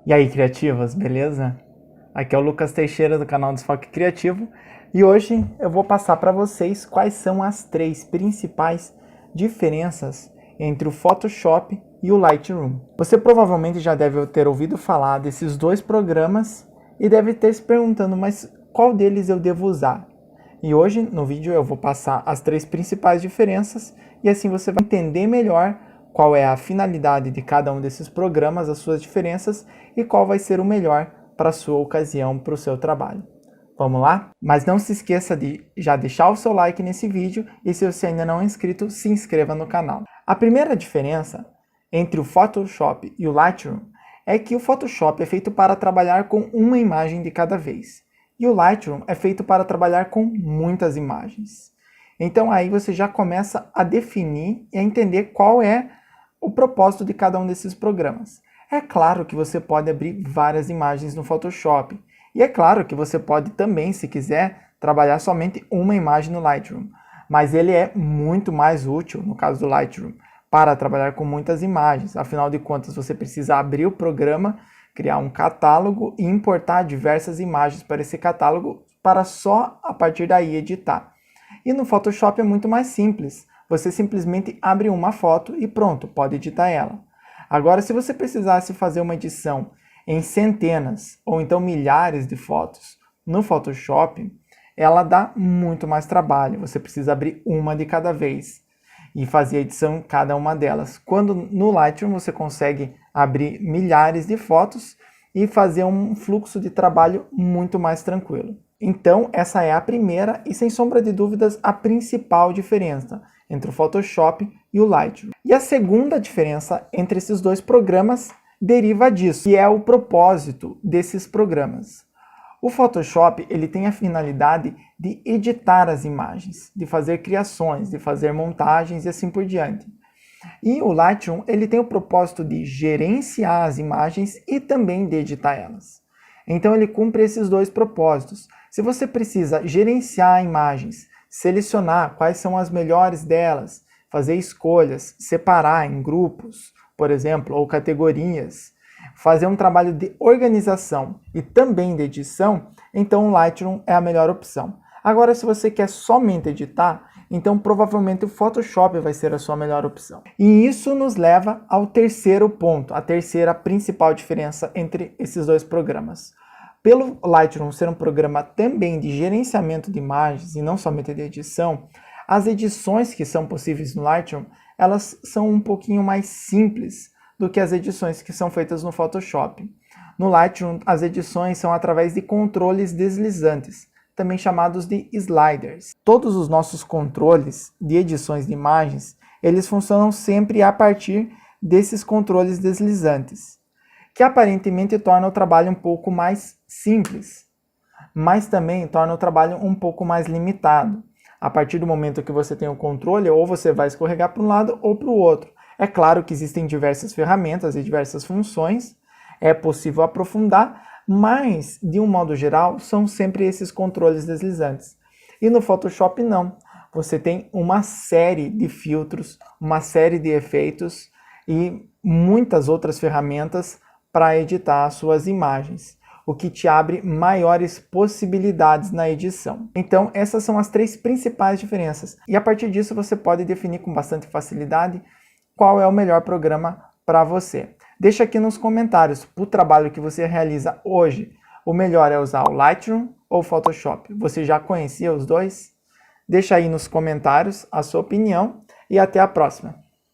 E aí, criativos, beleza? Aqui é o Lucas Teixeira do canal Desfoque Criativo e hoje eu vou passar para vocês quais são as três principais diferenças entre o Photoshop e o Lightroom. Você provavelmente já deve ter ouvido falar desses dois programas e deve ter se perguntando, mas qual deles eu devo usar? E hoje no vídeo eu vou passar as três principais diferenças e assim você vai entender melhor qual é a finalidade de cada um desses programas, as suas diferenças e qual vai ser o melhor para a sua ocasião, para o seu trabalho. Vamos lá? Mas não se esqueça de já deixar o seu like nesse vídeo e se você ainda não é inscrito, se inscreva no canal. A primeira diferença entre o Photoshop e o Lightroom é que o Photoshop é feito para trabalhar com uma imagem de cada vez e o Lightroom é feito para trabalhar com muitas imagens. Então aí você já começa a definir e a entender qual é o propósito de cada um desses programas. É claro que você pode abrir várias imagens no Photoshop. E é claro que você pode também, se quiser, trabalhar somente uma imagem no Lightroom. Mas ele é muito mais útil, no caso do Lightroom, para trabalhar com muitas imagens. Afinal de contas, você precisa abrir o programa, criar um catálogo e importar diversas imagens para esse catálogo para só a partir daí editar. E no Photoshop é muito mais simples. Você simplesmente abre uma foto e pronto, pode editar ela. Agora, se você precisasse fazer uma edição em centenas ou então milhares de fotos no Photoshop, ela dá muito mais trabalho. Você precisa abrir uma de cada vez e fazer a edição em cada uma delas. Quando no Lightroom você consegue abrir milhares de fotos e fazer um fluxo de trabalho muito mais tranquilo. Então, essa é a primeira e, sem sombra de dúvidas, a principal diferença entre o Photoshop e o Lightroom. E a segunda diferença entre esses dois programas deriva disso, que é o propósito desses programas. O Photoshop ele tem a finalidade de editar as imagens, de fazer criações, de fazer montagens e assim por diante. E o Lightroom ele tem o propósito de gerenciar as imagens e também de editar elas. Então ele cumpre esses dois propósitos. Se você precisa gerenciar imagens, selecionar quais são as melhores delas, fazer escolhas, separar em grupos, por exemplo, ou categorias, fazer um trabalho de organização e também de edição, então o Lightroom é a melhor opção. Agora, se você quer somente editar, então provavelmente o Photoshop vai ser a sua melhor opção. E isso nos leva ao terceiro ponto, a terceira principal diferença entre esses dois programas. Pelo Lightroom ser um programa também de gerenciamento de imagens e não somente de edição, as edições que são possíveis no Lightroom, elas são um pouquinho mais simples do que as edições que são feitas no Photoshop. No Lightroom, as edições são através de controles deslizantes, também chamados de sliders. Todos os nossos controles de edições de imagens, eles funcionam sempre a partir desses controles deslizantes, que aparentemente torna o trabalho um pouco mais simples, mas também torna o trabalho um pouco mais limitado. A partir do momento que você tem o controle, ou você vai escorregar para um lado ou para o outro. É claro que existem diversas ferramentas e diversas funções, é possível aprofundar, mas, de um modo geral, são sempre esses controles deslizantes. E no Photoshop não. Você tem uma série de filtros, uma série de efeitos e muitas outras ferramentas para editar as suas imagens, o que te abre maiores possibilidades na edição. Então, essas são as três principais diferenças. E a partir disso, você pode definir com bastante facilidade qual é o melhor programa para você. Deixa aqui nos comentários, para o trabalho que você realiza hoje, o melhor é usar o Lightroom ou o Photoshop? Você já conhecia os dois? Deixa aí nos comentários a sua opinião e até a próxima.